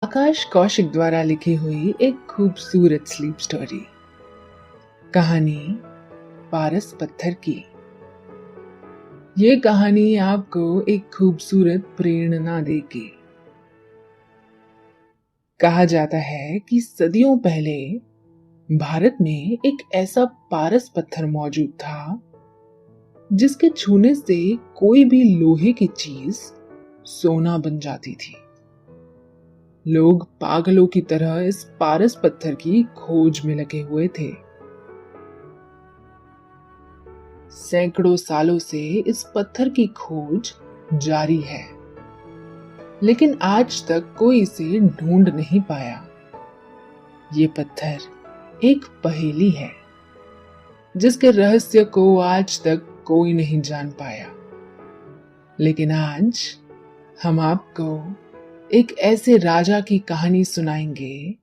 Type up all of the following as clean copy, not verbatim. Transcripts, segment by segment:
आकाश कौशिक द्वारा लिखी हुई एक खूबसूरत स्लीप स्टोरी। कहानी पारस पत्थर की। ये कहानी आपको एक खूबसूरत प्रेरणा देगी। कहा जाता है कि सदियों पहले भारत में एक ऐसा पारस पत्थर मौजूद था जिसके छूने से कोई भी लोहे की चीज सोना बन जाती थी। लोग पागलों की तरह इस पारस पत्थर की खोज में लगे हुए थे। सैकड़ों सालों से इस पत्थर की खोज जारी है, लेकिन आज तक कोई इसे ढूंढ नहीं पाया। ये पत्थर एक पहेली है जिसके रहस्य को आज तक कोई नहीं जान पाया। लेकिन आज हम आपको एक ऐसे राजा की कहानी सुनाएंगे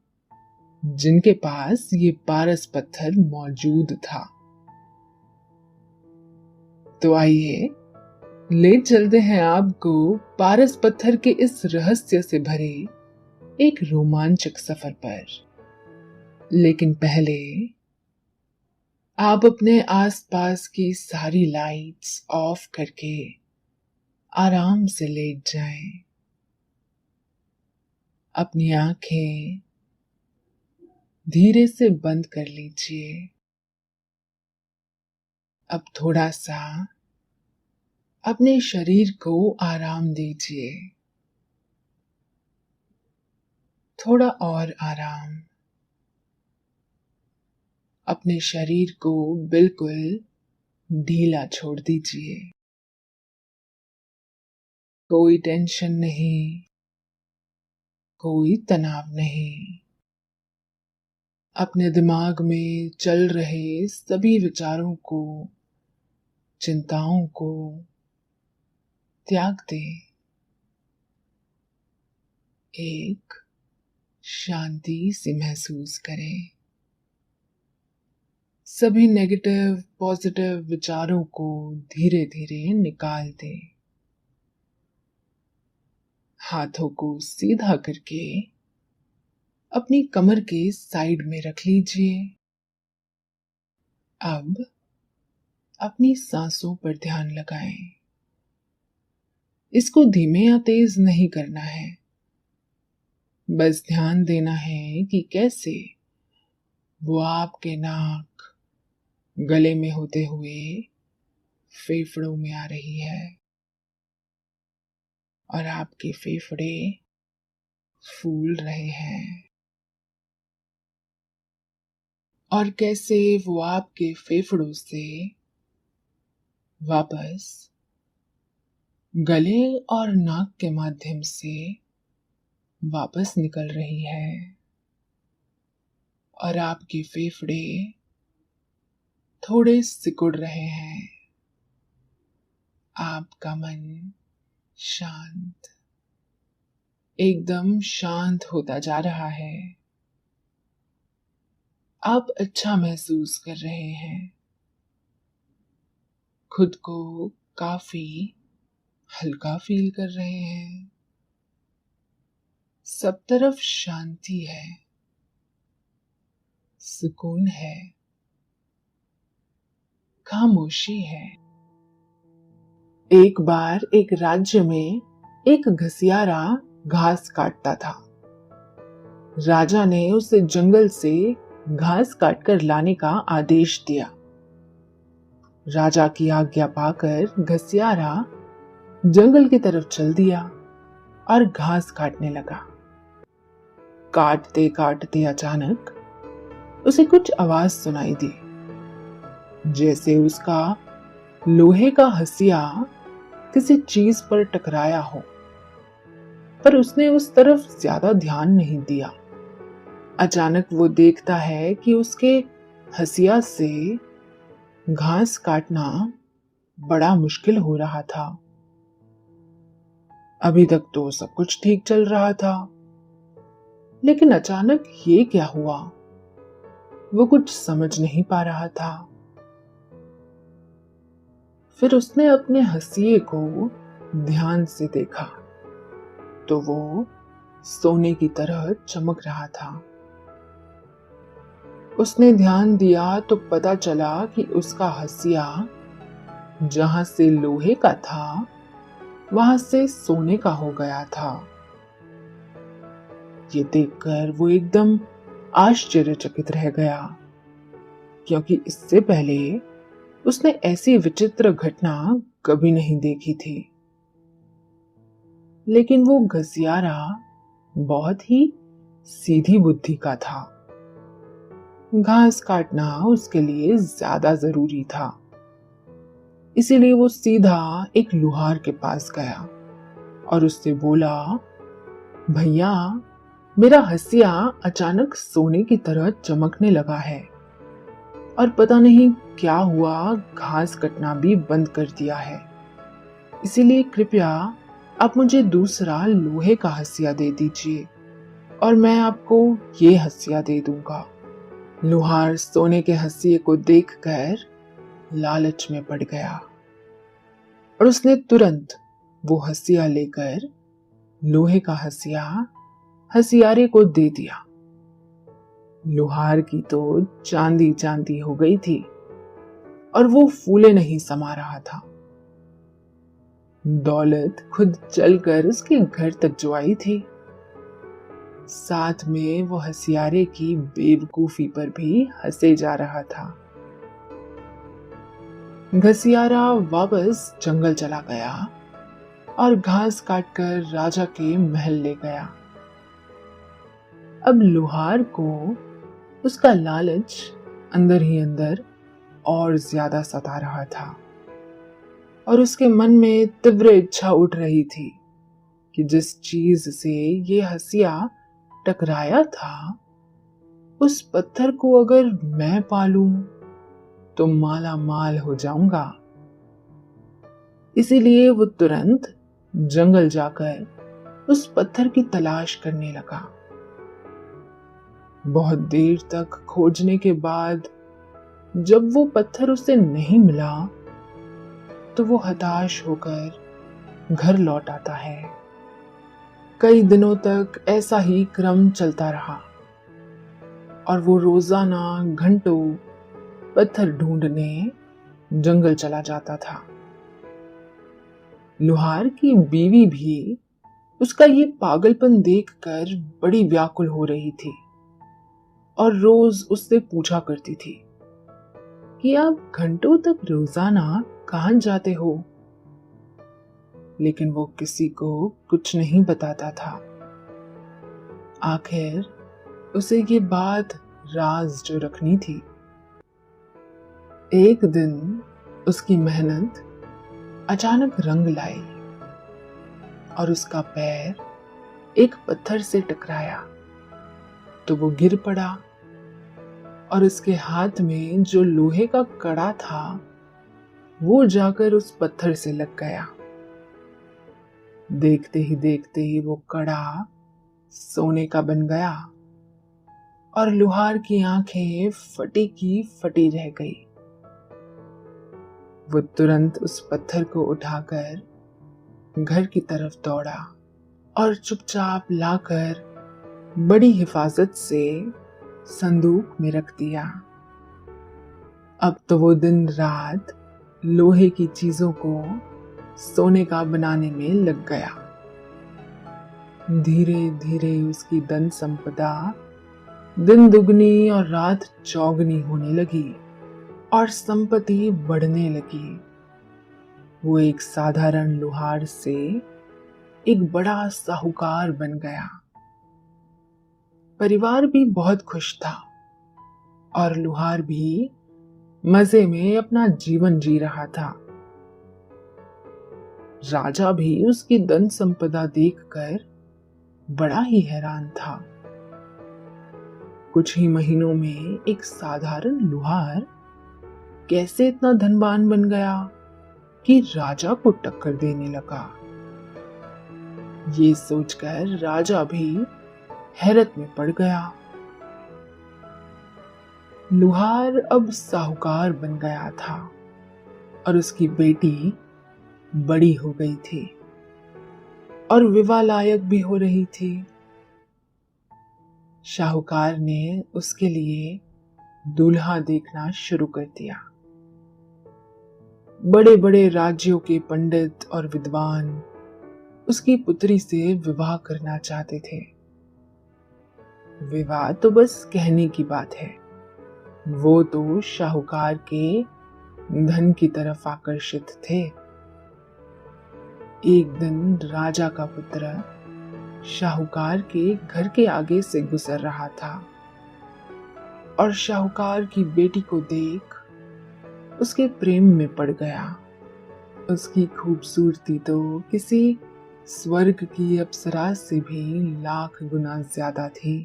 जिनके पास ये पारस पत्थर मौजूद था। तो आइए ले चलते हैं आपको पारस पत्थर के इस रहस्य से भरे एक रोमांचक सफर पर। लेकिन पहले आप अपने आसपास की सारी लाइट्स ऑफ करके आराम से लेट जाएं। अपनी आंखें धीरे से बंद कर लीजिए। अब थोड़ा सा अपने शरीर को आराम दीजिए। थोड़ा और आराम। अपने शरीर को बिल्कुल ढीला छोड़ दीजिए। कोई टेंशन नहीं, कोई तनाव नहीं। अपने दिमाग में चल रहे सभी विचारों को, चिंताओं को त्याग दें। एक शांति सी महसूस करें। सभी नेगेटिव पॉजिटिव विचारों को धीरे धीरे निकाल दें। हाथों को सीधा करके अपनी कमर के साइड में रख लीजिए। अब अपनी सांसों पर ध्यान लगाएं। इसको धीमे या तेज नहीं करना है, बस ध्यान देना है कि कैसे वो आपके नाक गले में होते हुए फेफड़ों में आ रही है और आपके फेफड़े फूल रहे हैं, और कैसे वो आपके फेफड़ों से वापस गले और नाक के माध्यम से वापस निकल रही है, और आपके फेफड़े थोड़े सिकुड़ रहे हैं। आपका मन शांत, एकदम शांत होता जा रहा है। आप अच्छा महसूस कर रहे हैं। खुद को काफी हल्का फील कर रहे हैं। सब तरफ शांति है, सुकून है, खामोशी है। एक बार एक राज्य में एक घसियारा घास काटता था। राजा ने उसे जंगल से घास काटकर लाने का आदेश दिया। राजा की आज्ञा पाकर घसियारा जंगल की तरफ चल दिया और घास काटने लगा। काटते काटते अचानक उसे कुछ आवाज सुनाई दी, जैसे उसका लोहे का हंसिया किसी चीज पर टकराया हो, पर उसने उस तरफ ज्यादा ध्यान नहीं दिया। अचानक वो देखता है कि उसके हंसिया से घास काटना बड़ा मुश्किल हो रहा था। अभी तक तो सब कुछ ठीक चल रहा था, लेकिन अचानक ये क्या हुआ, वो कुछ समझ नहीं पा रहा था। फिर उसने अपने हंसिए को ध्यान से देखा तो वो सोने की तरह चमक रहा था। उसने ध्यान दिया तो पता चला कि उसका हंसिया जहां से लोहे का था वहां से सोने का हो गया था। ये देखकर वो एकदम आश्चर्यचकित रह गया, क्योंकि इससे पहले उसने ऐसी विचित्र घटना कभी नहीं देखी थी। लेकिन वो घसियारा बहुत ही सीधी बुद्धि का था। घास काटना उसके लिए ज्यादा जरूरी था, इसीलिए वो सीधा एक लुहार के पास गया और उससे बोला, भैया, मेरा हंसिया अचानक सोने की तरह चमकने लगा है और पता नहीं क्या हुआ, घास कटना भी बंद कर दिया है। इसीलिए कृपया आप मुझे दूसरा लोहे का हंसिया दे दीजिए और मैं आपको ये हंसिया दे दूंगा। लुहार सोने के हंसिये को देखकर लालच में पड़ गया और उसने तुरंत वो हंसिया लेकर लोहे का हंसिया हंसियारे को दे दिया। लुहार की तो चांदी चांदी हो गई थी और वो फूले नहीं समा रहा था। दौलत खुद चलकर उसके घर तक जो आई थी, साथ में वो हंसियारे की बेवकूफी पर भी हंसे जा रहा था। घसियारा वापस जंगल चला गया और घास काटकर राजा के महल ले गया। अब लुहार को उसका लालच अंदर ही अंदर और ज्यादा सता रहा था और उसके मन में तीव्र इच्छा उठ रही थी कि जिस चीज से ये हंसिया टकराया था, उस पत्थर को अगर मैं पालूं तो माला माल हो जाऊंगा। इसीलिए वो तुरंत जंगल जाकर उस पत्थर की तलाश करने लगा। बहुत देर तक खोजने के बाद जब वो पत्थर उसे नहीं मिला तो वो हताश होकर घर लौट आता है। कई दिनों तक ऐसा ही क्रम चलता रहा और वो रोजाना घंटों पत्थर ढूंढने जंगल चला जाता था। लुहार की बीवी भी उसका ये पागलपन देखकर बड़ी व्याकुल हो रही थी और रोज उससे पूछा करती थी कि आप घंटों तक रोजाना कहां जाते हो, लेकिन वो किसी को कुछ नहीं बताता था। आखिर उसे ये बात राज जो रखनी थी। एक दिन उसकी मेहनत अचानक रंग लाई और उसका पैर एक पत्थर से टकराया तो वो गिर पड़ा और उसके हाथ में जो लोहे का कड़ा था वो जाकर उस पत्थर से लग गया। देखते ही वो कड़ा सोने का बन गया और लुहार की आंखें फटी की फटी रह गई। वो तुरंत उस पत्थर को उठाकर घर की तरफ दौड़ा और चुपचाप लाकर बड़ी हिफाजत से संदूक में रख दिया। अब तो वो दिन रात लोहे की चीजों को सोने का बनाने में लग गया। धीरे धीरे उसकी धन संपदा दिन दुगनी और रात चौगनी होने लगी और संपत्ति बढ़ने लगी। वो एक साधारण लुहार से एक बड़ा साहूकार बन गया। परिवार भी बहुत खुश था और लुहार भी मजे में अपना जीवन जी रहा था। राजा भी उसकी धन संपदा देखकर बड़ा ही हैरान था। कुछ ही महीनों में एक साधारण लुहार कैसे इतना धनवान बन गया कि राजा को टक्कर देने लगा। ये सोचकर राजा भी हैरत में पड़ गया। लुहार अब साहूकार बन गया था और उसकी बेटी बड़ी हो गई थी और विवाह लायक भी हो रही थी। शाहूकार ने उसके लिए दूल्हा देखना शुरू कर दिया। बड़े बड़े राज्यों के पंडित और विद्वान उसकी पुत्री से विवाह करना चाहते थे। विवाह तो बस कहने की बात है, वो तो शाहूकार के धन की तरफ आकर्षित थे। एक दिन राजा का पुत्र शाहूकार के घर के आगे से गुजर रहा था और शाहूकार की बेटी को देख उसके प्रेम में पड़ गया। उसकी खूबसूरती तो किसी स्वर्ग की अप्सरा से भी लाख गुना ज्यादा थी।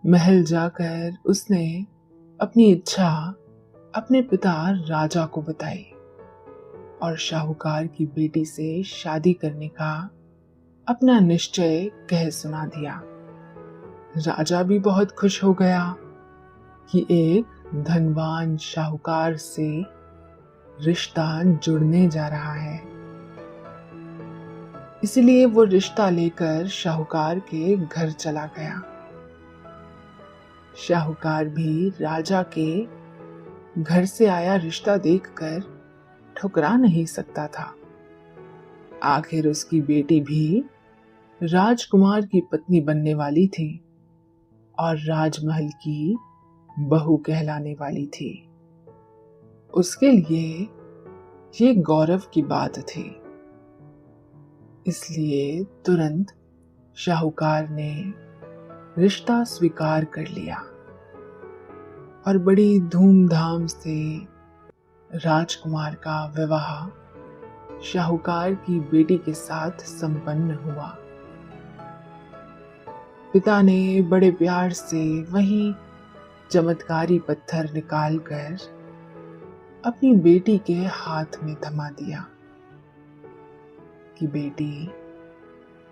महल जाकर उसने अपनी इच्छा अपने पिता राजा को बताई और शाहूकार की बेटी से शादी करने का अपना निश्चय कह सुना दिया। राजा भी बहुत खुश हो गया कि एक धनवान शाहूकार से रिश्ता जुड़ने जा रहा है। इसलिए वो रिश्ता लेकर शाहूकार के घर चला गया। शाहूकार भी राजा के घर से आया रिश्ता देखकर ठुकरा नहीं सकता था। आखिर उसकी बेटी भी राजकुमार की पत्नी बनने वाली थी और राजमहल की बहू कहलाने वाली थी। उसके लिए ये गौरव की बात थी। इसलिए तुरंत शाहूकार ने रिश्ता स्वीकार कर लिया और बड़ी धूमधाम से राजकुमार का विवाह शाहूकार की बेटी के साथ संपन्न हुआ। पिता ने बड़े प्यार से वही चमत्कारी पत्थर निकालकर अपनी बेटी के हाथ में थमा दिया कि बेटी,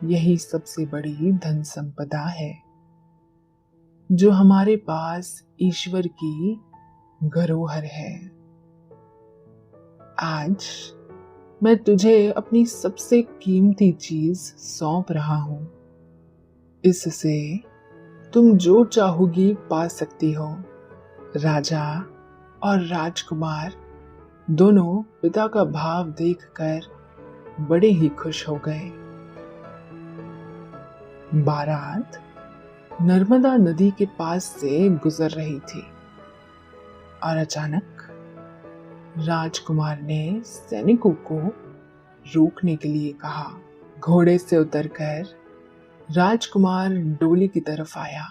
यही सबसे बड़ी धन संपदा है जो हमारे पास ईश्वर की धरोहर है। आज मैं तुझे अपनी सबसे कीमती चीज सौंप रहा हूं। इससे तुम जो चाहोगी पा सकती हो। राजा और राजकुमार दोनों पिता का भाव देखकर बड़े ही खुश हो गए। बारात नर्मदा नदी के पास से गुजर रही थी और अचानक राजकुमार ने सैनिकों को रोकने के लिए कहा। घोड़े से उतरकर राजकुमार डोली की तरफ आया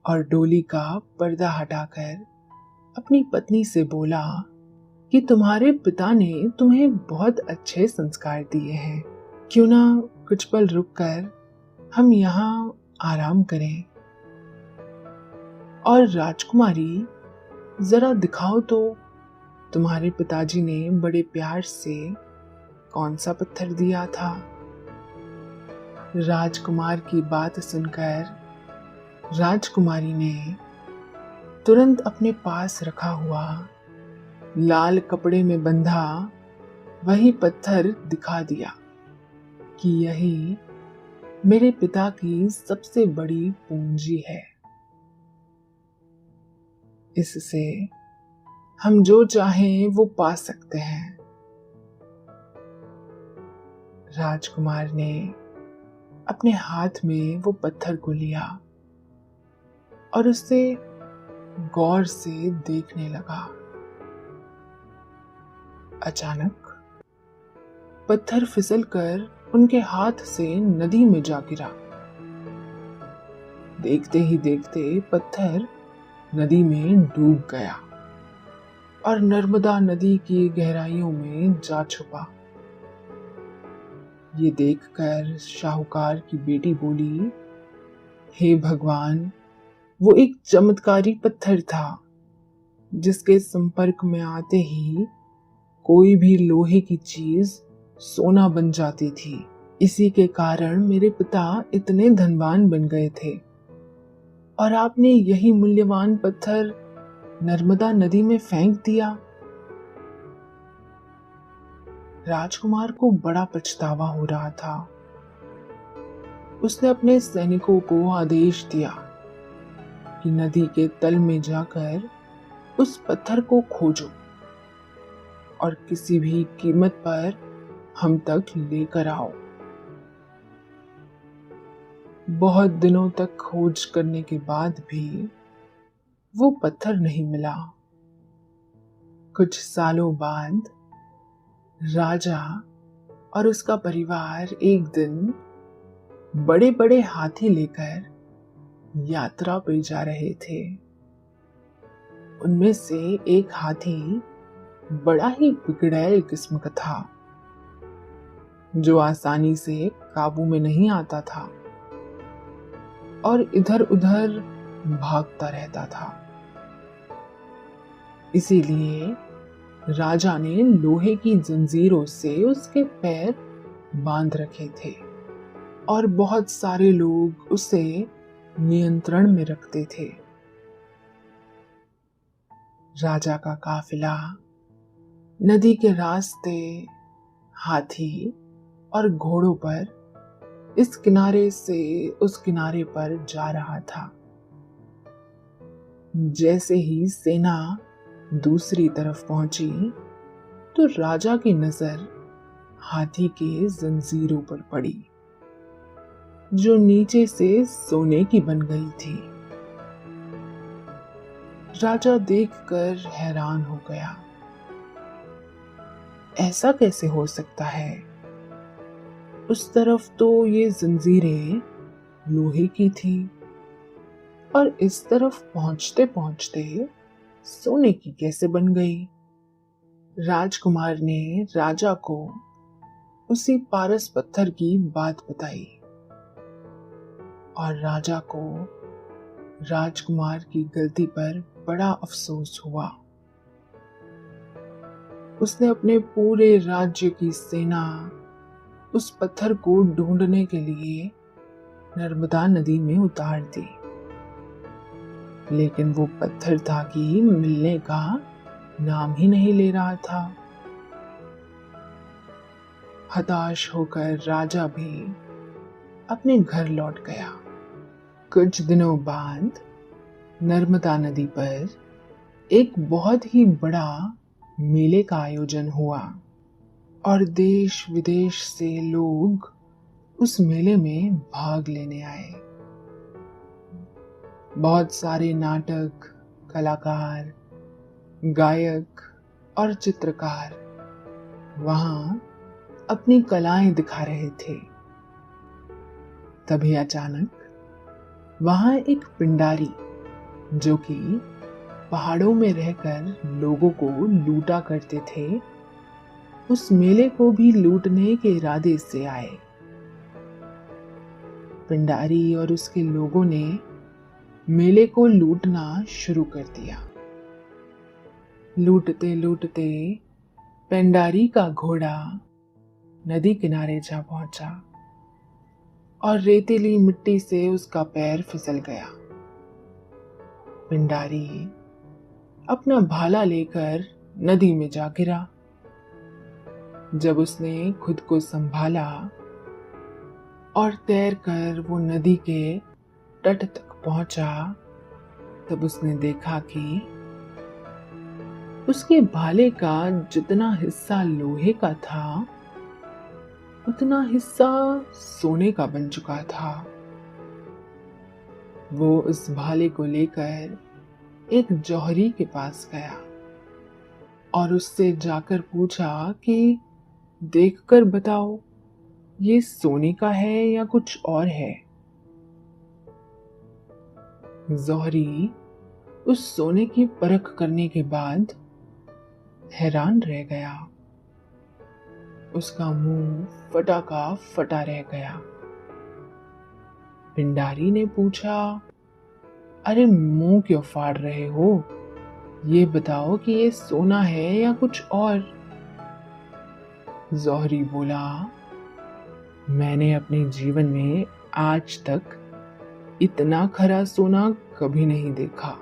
और डोली का पर्दा हटाकर अपनी पत्नी से बोला कि तुम्हारे पिता ने तुम्हें बहुत अच्छे संस्कार दिए हैं, क्यों ना कुछ पल रुककर हम यहाँ आराम करें। और राजकुमारी, जरा दिखाओ तो तुम्हारे पिताजी ने बड़े प्यार से कौन सा पत्थर दिया था। राजकुमार की बात सुनकर राजकुमारी ने तुरंत अपने पास रखा हुआ लाल कपड़े में बंधा वही पत्थर दिखा दिया कि यही मेरे पिता की सबसे बड़ी पूंजी है। इससे हम जो चाहें वो पा सकते हैं। राजकुमार ने अपने हाथ में वो पत्थर को लिया और उससे गौर से देखने लगा। अचानक पत्थर फिसलकर उनके हाथ से नदी में जा गिरा। देखते ही देखते पत्थर नदी में डूब गया और नर्मदा नदी की गहराइयों में जा छुपा। ये देखकर शाहूकार की बेटी बोली, हे भगवान, वो एक चमत्कारी पत्थर था जिसके संपर्क में आते ही कोई भी लोहे की चीज सोना बन जाती थी। इसी के कारण मेरे पिता इतने धनवान बन गए थे और आपने यही मूल्यवान पत्थर नर्मदा नदी में फेंक दिया। राजकुमार को बड़ा पछतावा हो रहा था उसने अपने सैनिकों को आदेश दिया कि नदी के तल में जाकर उस पत्थर को खोजो और किसी भी कीमत पर हम तक लेकर आओ। बहुत दिनों तक खोज करने के बाद भी वो पत्थर नहीं मिला। कुछ सालों बाद राजा और उसका परिवार एक दिन बड़े बड़े हाथी लेकर यात्रा पे जा रहे थे। उनमें से एक हाथी बड़ा ही बिगड़ैल किस्म का था, जो आसानी से काबू में नहीं आता था और इधर उधर भागता रहता था। इसीलिए राजा ने लोहे की जंजीरों से उसके पैर बांध रखे थे और बहुत सारे लोग उसे नियंत्रण में रखते थे। राजा का काफिला नदी के रास्ते हाथी और घोड़ों पर इस किनारे से उस किनारे पर जा रहा था। जैसे ही सेना दूसरी तरफ पहुंची तो राजा की नजर हाथी के जंजीरों पर पड़ी, जो नीचे से सोने की बन गई थी। राजा देखकर हैरान हो गया। ऐसा कैसे हो सकता है? उस तरफ तो ये जंजीरें लोहे की थी और इस तरफ पहुंचते पहुंचते सोने की कैसे बन गई? राजकुमार ने राजा को उसी पारस पत्थर की बात बताई और राजा को राजकुमार की गलती पर बड़ा अफसोस हुआ। उसने अपने पूरे राज्य की सेना उस पत्थर को ढूंढने के लिए नर्मदा नदी में उतार दी, लेकिन वो पत्थर था कि मिलने का नाम ही नहीं ले रहा था। हताश होकर राजा भी अपने घर लौट गया। कुछ दिनों बाद नर्मदा नदी पर एक बहुत ही बड़ा मेले का आयोजन हुआ और देश विदेश से लोग उस मेले में भाग लेने आए। बहुत सारे नाटक, कलाकार, गायक और चित्रकार वहां अपनी कलाएं दिखा रहे थे। तभी अचानक वहां एक पिंडारी, जो कि पहाड़ों में रहकर लोगों को लूटा करते थे, उस मेले को भी लूटने के इरादे से आए। पिंडारी और उसके लोगों ने मेले को लूटना शुरू कर दिया। लूटते लूटते पिंडारी का घोड़ा नदी किनारे जा पहुंचा और रेतीली मिट्टी से उसका पैर फिसल गया। पिंडारी अपना भाला लेकर नदी में जा गिरा। जब उसने खुद को संभाला और तैरकर वो नदी के तट तक पहुंचा, तब उसने देखा कि उसके भाले का जितना हिस्सा लोहे का था, उतना हिस्सा सोने का बन चुका था। वो उस भाले को लेकर एक जौहरी के पास गया और उससे जाकर पूछा कि देखकर बताओ, ये सोने का है या कुछ और है? जौहरी उस सोने की परख करने के बाद हैरान रह गया। उसका मुंह फटा का फटा रह गया। पिंडारी ने पूछा, अरे मुंह क्यों फाड़ रहे हो? ये बताओ कि ये सोना है या कुछ और? जौहरी बोला, मैंने अपने जीवन में आज तक इतना खरा सोना कभी नहीं देखा।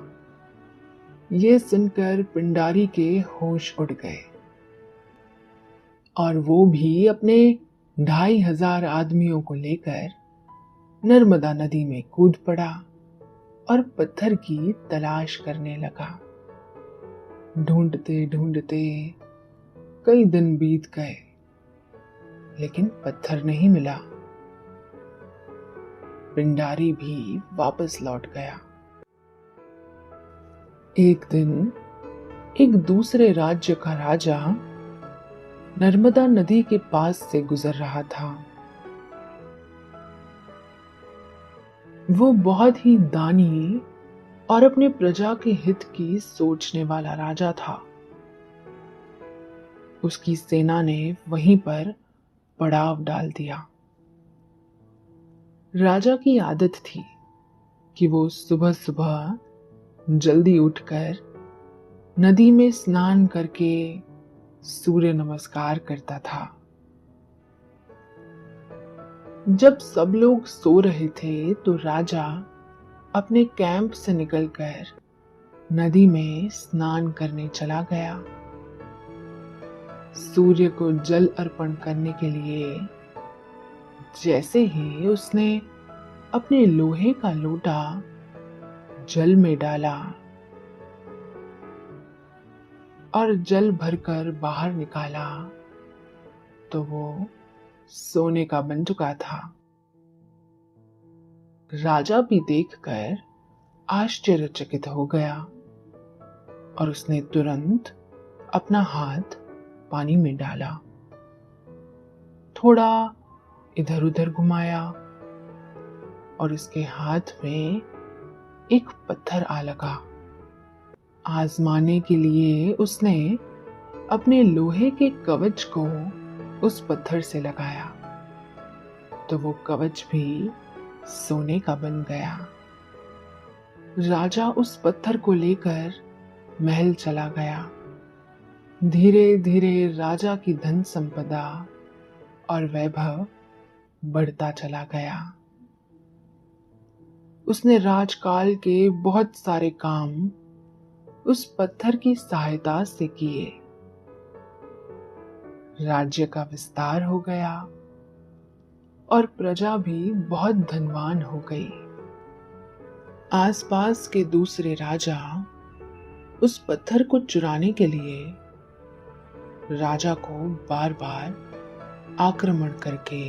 ये सुनकर पिंडारी के होश उड़ गए और वो भी अपने 2500 आदमियों को लेकर नर्मदा नदी में कूद पड़ा और पत्थर की तलाश करने लगा। ढूंढते ढूंढते कई दिन बीत गए, लेकिन पत्थर नहीं मिला। पिंडारी भी वापस लौट गया। एक दिन एक दूसरे राज्य का राजा नर्मदा नदी के पास से गुजर रहा था। वो बहुत ही दानी और अपने प्रजा के हित की सोचने वाला राजा था। उसकी सेना ने वहीं पर पड़ाव डाल दिया। राजा की आदत थी कि वो सुबह सुबह जल्दी उठकर नदी में स्नान करके सूर्य नमस्कार करता था। जब सब लोग सो रहे थे तो राजा अपने कैंप से निकलकर नदी में स्नान करने चला गया। सूर्य को जल अर्पण करने के लिए जैसे ही उसने अपने लोहे का लोटा जल में डाला और जल भरकर बाहर निकाला तो वो सोने का बन चुका था। राजा भी देखकर आश्चर्यचकित हो गया और उसने तुरंत अपना हाथ पानी में डाला, थोड़ा इधर उधर घुमाया और उसके हाथ में एक पत्थर आ लगा। आजमाने के लिए उसने अपने लोहे के कवच को उस पत्थर से लगाया तो वो कवच भी सोने का बन गया। राजा उस पत्थर को लेकर महल चला गया। धीरे धीरे राजा की धन संपदा और वैभव बढ़ता चला गया। उसने राजकाल के बहुत सारे काम उस पत्थर की सहायता से किए। राज्य का विस्तार हो गया और प्रजा भी बहुत धनवान हो गई। आसपास के दूसरे राजा उस पत्थर को चुराने के लिए राजा को बार बार आक्रमण करके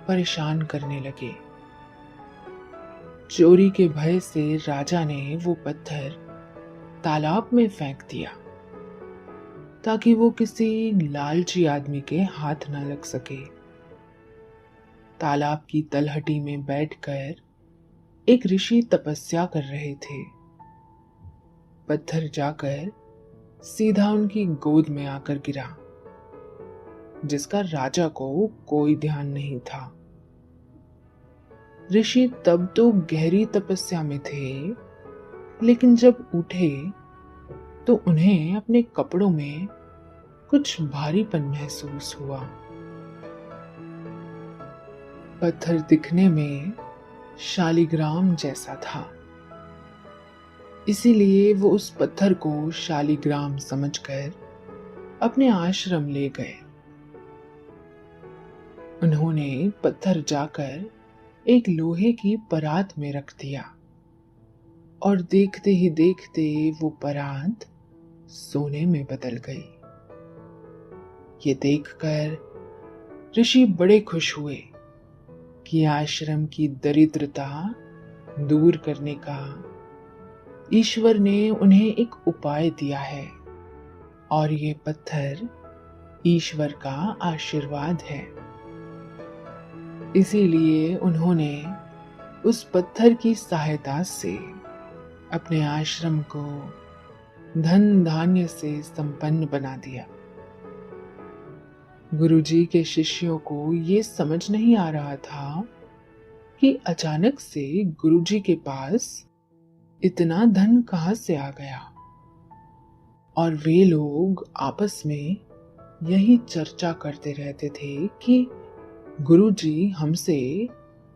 परेशान करने लगे। चोरी के भय से राजा ने वो पत्थर तालाब में फेंक दिया ताकि वो किसी लालची आदमी के हाथ न लग सके। तालाब की तलहटी में बैठकर एक ऋषि तपस्या कर रहे थे। पत्थर जाकर सीधा उनकी गोद में आकर गिरा, जिसका राजा को कोई ध्यान नहीं था। ऋषि तब तो गहरी तपस्या में थे, लेकिन जब उठे तो उन्हें अपने कपड़ों में कुछ भारीपन महसूस हुआ। पत्थर दिखने में शालिग्राम जैसा था, इसीलिए वो उस पत्थर को शालिग्राम समझकर अपने आश्रम ले गए। उन्होंने पत्थर जाकर एक लोहे की परात में रख दिया और देखते ही देखते वो परात सोने में बदल गई। ये देखकर ऋषि बड़े खुश हुए कि आश्रम की दरिद्रता दूर करने का ईश्वर ने उन्हें एक उपाय दिया है और ये पत्थर ईश्वर का आशीर्वाद है। इसीलिए उन्होंने उस पत्थर की सहायता से अपने आश्रम को धन धान्य से संपन्न बना दिया। गुरुजी के शिष्यों को ये समझ नहीं आ रहा था कि अचानक से गुरुजी के पास इतना धन कहां से आ गया, और वे लोग आपस में यही चर्चा करते रहते थे कि गुरुजी हमसे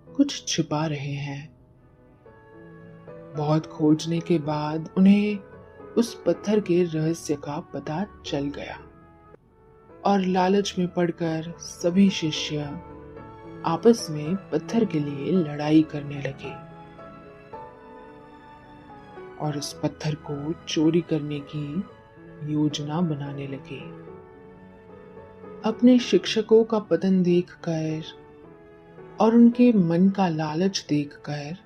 कुछ छिपा रहे हैं। बहुत खोजने के बाद उन्हें उस पत्थर के रहस्य का पता चल गया और लालच में पड़कर सभी शिष्य आपस में पत्थर के लिए लड़ाई करने लगे और उस पत्थर को चोरी करने की योजना बनाने लगे। अपने शिक्षकों का पतन देखकर और उनके मन का लालच देखकर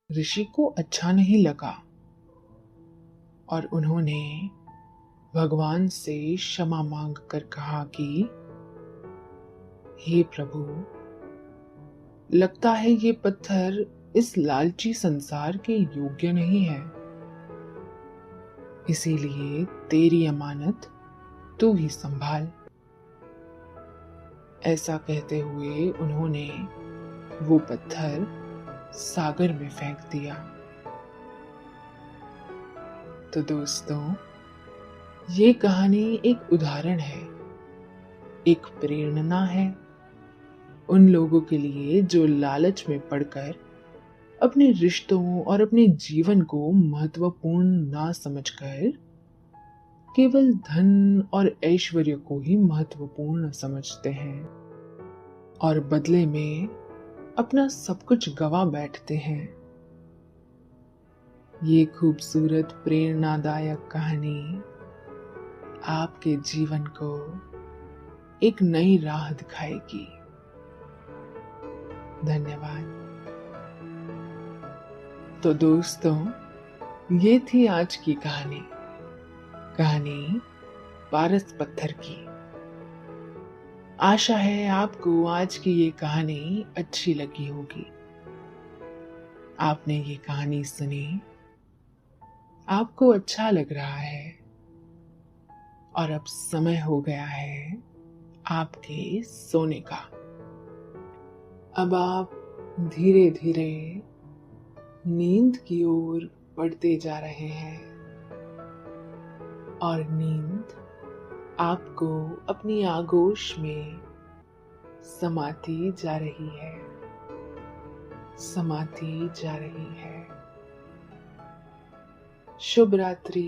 ऋषि को अच्छा नहीं लगा और उन्होंने भगवान से क्षमा मांग कर कहा कि हे प्रभु, लगता है ये पत्थर इस लालची संसार के योग्य नहीं है, इसीलिए तेरी अमानत तू ही संभाल। ऐसा कहते हुए उन्होंने वो पत्थर सागर में फेंक दिया। तो दोस्तों, ये कहानी एक उदाहरण है, एक प्रेरणा है उन लोगों के लिए जो लालच में पड़कर अपने रिश्तों और अपने जीवन को महत्वपूर्ण ना समझकर केवल धन और ऐश्वर्य को ही महत्वपूर्ण समझते हैं और बदले में अपना सब कुछ गवा बैठते हैं। ये खूबसूरत प्रेरणादायक कहानी आपके जीवन को एक नई राह दिखाएगी। धन्यवाद। तो दोस्तों, ये थी आज की कहानी पारस पत्थर की। आशा है आपको आज की ये कहानी अच्छी लगी होगी। आपने ये कहानी सुनी, आपको अच्छा लग रहा है और अब समय हो गया है आपके सोने का। अब आप धीरे धीरे नींद की ओर बढ़ते जा रहे हैं और नींद आपको अपनी आगोश में समाती जा रही है, समाती जा रही है। शुभ रात्रि।